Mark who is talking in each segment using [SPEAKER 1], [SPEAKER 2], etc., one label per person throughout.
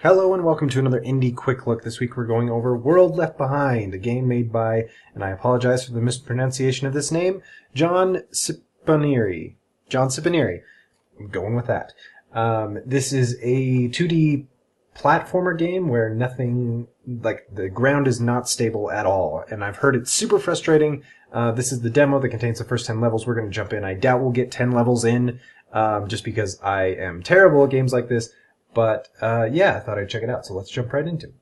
[SPEAKER 1] Hello and welcome to another Indie Quick Look. This week we're going over World Left Behind, a game made by, and I apologize for the mispronunciation of this name, John Cipanieri. John Cipanieri. I'm going with that. This is a 2D platformer game where nothing, like the ground is not stable at all, and I've heard it's super frustrating. This is the demo that contains the first 10 levels. We're going to jump in. I doubt we'll get 10 levels in, just because I am terrible at games like this. But, yeah, I thought I'd check it out, so let's jump right into it.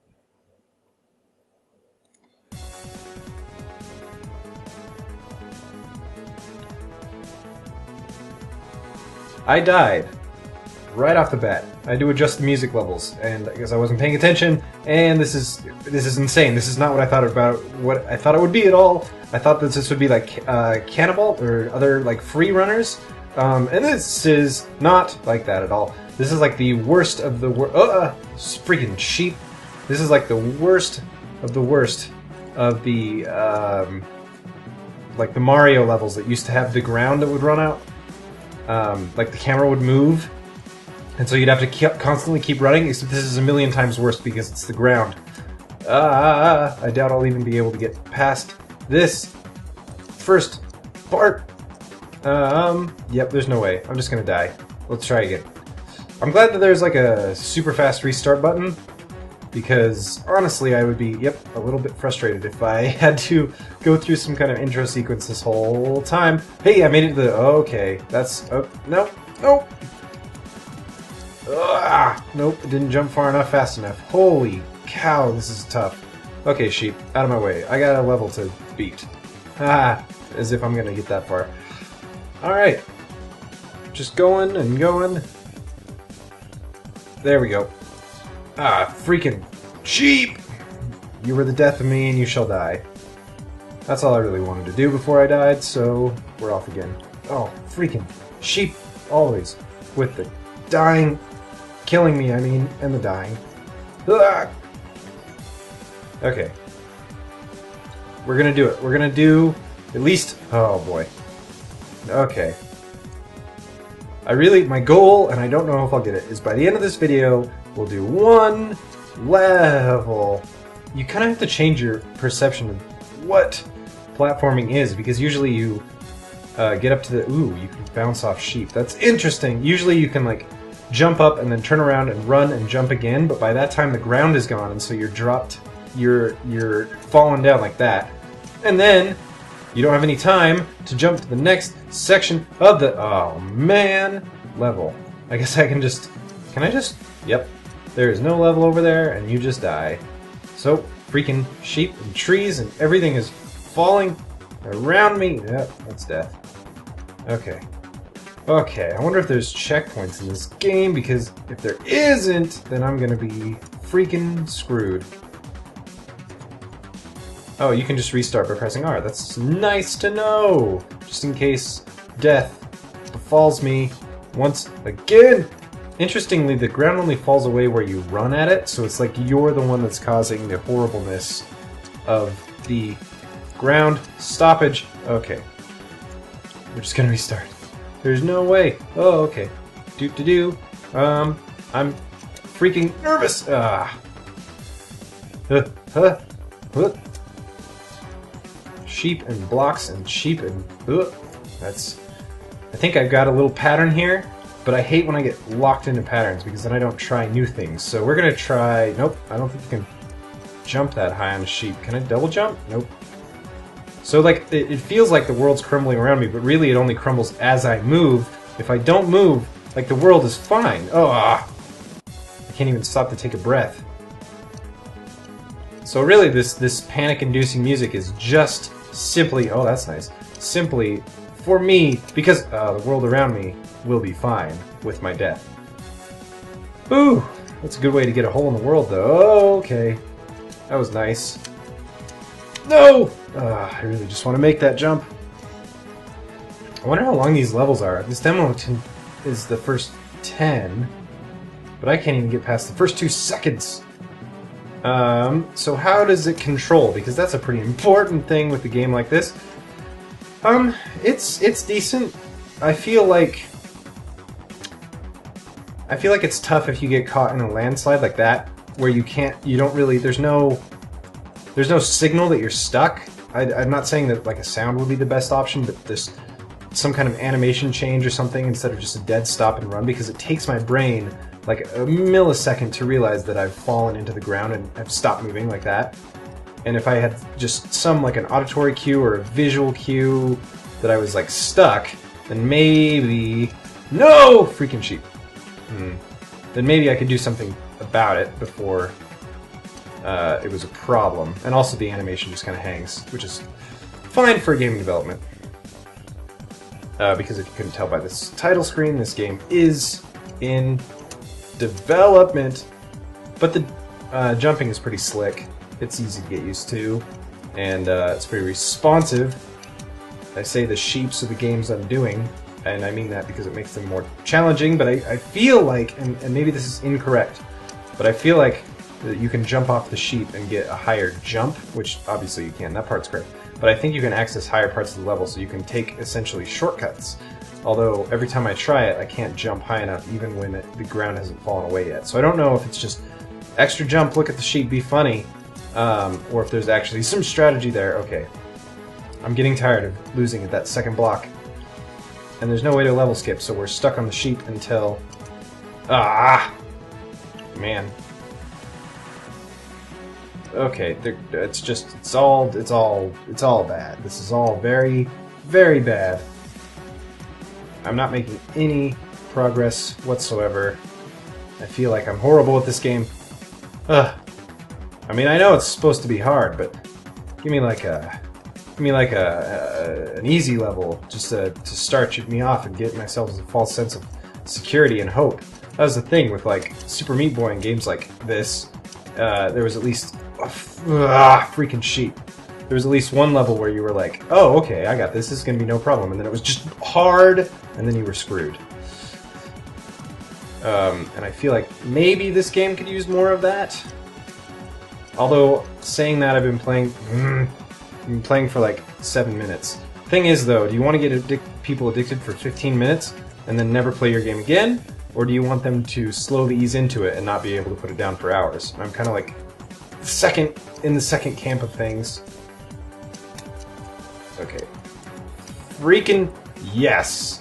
[SPEAKER 1] I died right off the bat. I had to adjust the music levels, and I guess I wasn't paying attention, and this is insane. This is not what I thought about what I thought it would be at all. I thought that this would be like Cannibal or other like free runners, and this is not like that at all. This is like the worst of the freaking sheep. This is like the worst of the worst of the like the Mario levels that used to have the ground that would run out. Like the camera would move, and so you'd have to constantly keep running, except this is a million times worse because it's the ground. I doubt I'll even be able to get past this first part. Yep, there's no way. I'm just gonna die. Let's try again. I'm glad that there's like a super fast restart button, because honestly I would be, a little bit frustrated if I had to go through some kind of intro sequence this whole time. Hey, I made it to the, okay, that's, oh, no, nope. Nope, it didn't jump far enough, fast enough. Holy cow, this is tough. Okay, sheep, out of my way. I got a level to beat. As if I'm gonna get that far. Alright. Just going and going. There we go. Freaking sheep! You were the death of me and you shall die. That's all I really wanted to do before I died, so we're off again. Oh, freaking sheep! Always. With the dying... killing me, I mean, and the dying. Okay. We're gonna do it. We're gonna do... at least... oh boy. Okay. My goal, and I don't know if I'll get it, is by the end of this video, we'll do one level. You kind of have to change your perception of what platforming is, because usually you get up to the... ooh, you can bounce off sheep. That's interesting. Usually you can, like, jump up and then turn around and run and jump again, but by that time the ground is gone, and so you're dropped... you're falling down like that. And then... you don't have any time to jump to the next section of the... oh man, level. I guess I can just... can I just... yep. There is no level over there, and you just die. So, freaking sheep and trees and everything is falling around me. Yep, that's death. Okay. Okay, I wonder if there's checkpoints in this game, because if there isn't, then I'm gonna be freaking screwed. Oh, you can just restart by pressing R. That's nice to know! Just in case death befalls me once again! Interestingly, the ground only falls away where you run at it, so it's like you're the one that's causing the horribleness of the ground stoppage. Okay. We're just gonna restart. There's no way. Oh, okay. I'm freaking nervous! Sheep and blocks and sheep and... that's... I think I've got a little pattern here, but I hate when I get locked into patterns, because then I don't try new things. So we're gonna try... nope, I don't think you can jump that high on a sheep. Can I double jump? Nope. So like, it feels like the world's crumbling around me, but really it only crumbles as I move. If I don't move, like, the world is fine. I can't even stop to take a breath. So really this panic-inducing music is just simply... oh, that's nice. Simply for me, because the world around me will be fine with my death. Ooh, that's a good way to get a hole in the world, though. Oh, okay. That was nice. No! I really just want to make that jump. I wonder how long these levels are. This demo is the first 10, but I can't even get past the first 2 seconds. So how does it control? Because that's a pretty important thing with a game like this. It's decent. I feel like I feel like it's tough if you get caught in a landslide like that, where you don't really, there's no signal that you're stuck. I'm not saying that like a sound would be the best option, but there's some kind of animation change or something instead of just a dead stop and run, because it takes my brain like a millisecond to realize that I've fallen into the ground and have stopped moving like that. And if I had just some like an auditory cue or a visual cue that I was like stuck, then maybe... No! Freaking sheep. Then maybe I could do something about it before it was a problem. And also the animation just kind of hangs, which is fine for gaming development. Because if you couldn't tell by this title screen, this game is in development. But the jumping is pretty slick. It's easy to get used to, and it's pretty responsive. I say the sheeps of the games I'm doing, and I mean that because it makes them more challenging, but I feel like, and maybe this is incorrect, but I feel like that you can jump off the sheep and get a higher jump, which obviously you can, that part's great. But I think you can access higher parts of the level, so you can take essentially shortcuts. Although every time I try it, I can't jump high enough even when the ground hasn't fallen away yet. So I don't know if it's just extra jump, look at the sheep, be funny, or if there's actually some strategy there. Okay. I'm getting tired of losing at that second block. And there's no way to level skip, so we're stuck on the sheep until... Ah! Man. Okay, it's all bad. This is all very, very bad. I'm not making any progress whatsoever. I feel like I'm horrible at this game. Ugh. I mean, I know it's supposed to be hard, but give me like an easy level just to start me off and get myself a false sense of security and hope. That was the thing with like Super Meat Boy and games like this. There was at least freaking sheep. There was at least one level where you were like, oh, okay, I got this. This is gonna be no problem. And then it was just hard, and then you were screwed. And I feel like maybe this game could use more of that. Although, saying that, I've been playing for like 7 minutes. Thing is, though, do you want to get people addicted for 15 minutes and then never play your game again? Or do you want them to slowly ease into it and not be able to put it down for hours? I'm kind of like in the second camp of things. Okay. Freaking yes!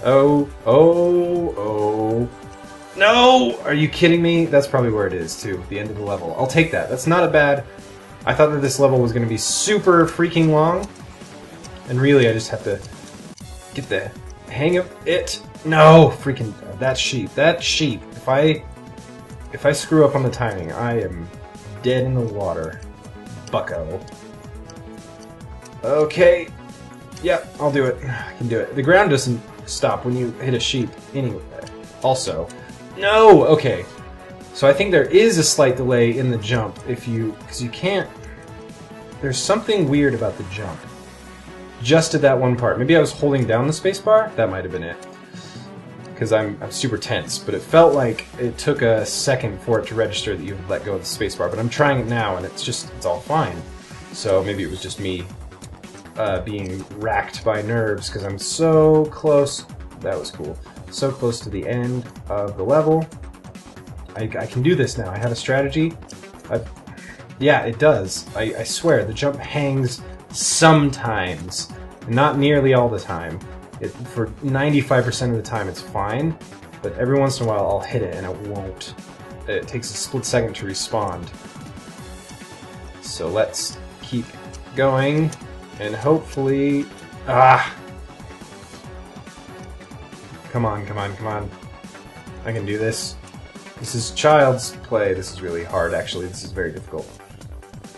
[SPEAKER 1] Oh. No! Are you kidding me? That's probably where it is, too. The end of the level. I'll take that. That's not a bad... I thought that this level was going to be super freaking long. And really, I just have to get the hang of it. No! Freaking... That sheep. That sheep. If I screw up on the timing, I am dead in the water. Bucko. Okay. Yep, I'll do it. I can do it. The ground doesn't stop when you hit a sheep anyway. Also... No! Okay. So I think there is a slight delay in the jump because you can't... There's something weird about the jump. Just at that one part. Maybe I was holding down the spacebar? That might have been it. Because I'm super tense, but it felt like it took a second for it to register that you had let go of the spacebar. But I'm trying it now, and it's all fine. So maybe it was just me being racked by nerves because I'm so close. That was cool. So close to the end of the level. I can do this now. I have a strategy. Yeah, it does. I swear, the jump hangs sometimes. Not nearly all the time. For 95% of the time, it's fine. But every once in a while, I'll hit it and it won't. It takes a split second to respond. So let's keep going. And hopefully... Ah! Come on, come on, come on. I can do this. This is child's play. This is really hard, actually. This is very difficult.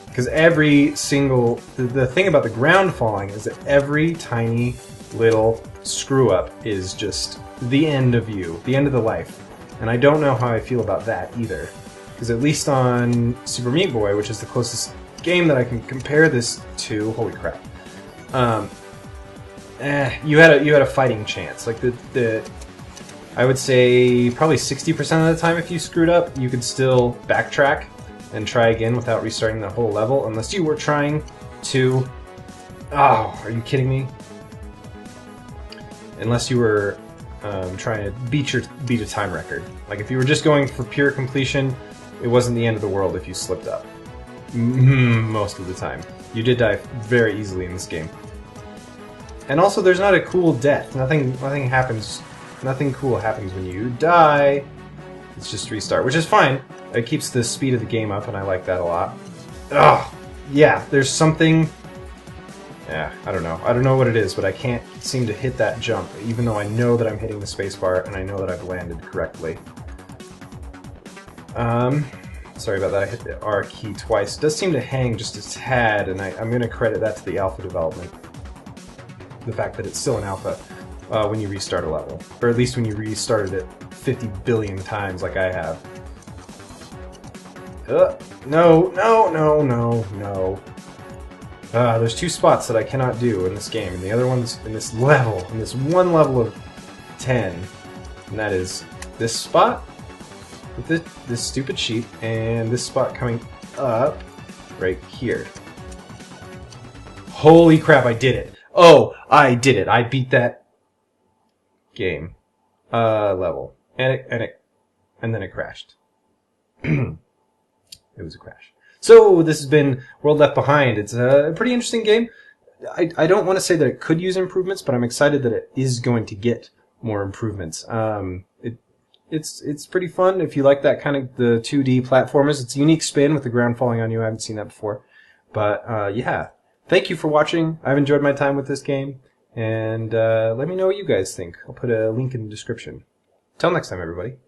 [SPEAKER 1] Because every single... The thing about the ground falling is that every tiny little screw-up is just the end of you. The end of the life. And I don't know how I feel about that, either. Because at least on Super Meat Boy, which is the closest game that I can compare this to... Holy crap. You had a fighting chance. Like I would say probably 60% of the time if you screwed up, you could still backtrack and try again without restarting the whole level, unless you were trying to... Oh, are you kidding me? Unless you were trying to beat a time record. Like if you were just going for pure completion, it wasn't the end of the world if you slipped up. Most of the time. You did die very easily in this game. And also, there's not a cool death. Nothing happens. Nothing cool happens when you die. It's just restart, which is fine. It keeps the speed of the game up, and I like that a lot. Ugh. Yeah, there's something... Yeah, I don't know. I don't know what it is, but I can't seem to hit that jump, even though I know that I'm hitting the spacebar, and I know that I've landed correctly. Sorry about that, I hit the R key twice. It does seem to hang just a tad, and I'm going to credit that to the alpha development. The fact that it's still an alpha when you restart a level. Or at least when you restarted it 50 billion times like I have. No. There's two spots that I cannot do in this game, and the other one's in this level, in this one level of 10. And that is this spot, with this stupid sheep, and this spot coming up right here. Holy crap, I did it! Oh, I did it! I beat that game. Level. And then it crashed. It was a crash. So, this has been World Left Behind. It's a pretty interesting game. I don't want to say that it could use improvements, but I'm excited that it is going to get more improvements. It's pretty fun if you like that kind of the 2D platformers. It's a unique spin with the ground falling on you. I haven't seen that before. But, yeah. Thank you for watching. I've enjoyed my time with this game. And let me know what you guys think. I'll put a link in the description. Till next time, everybody.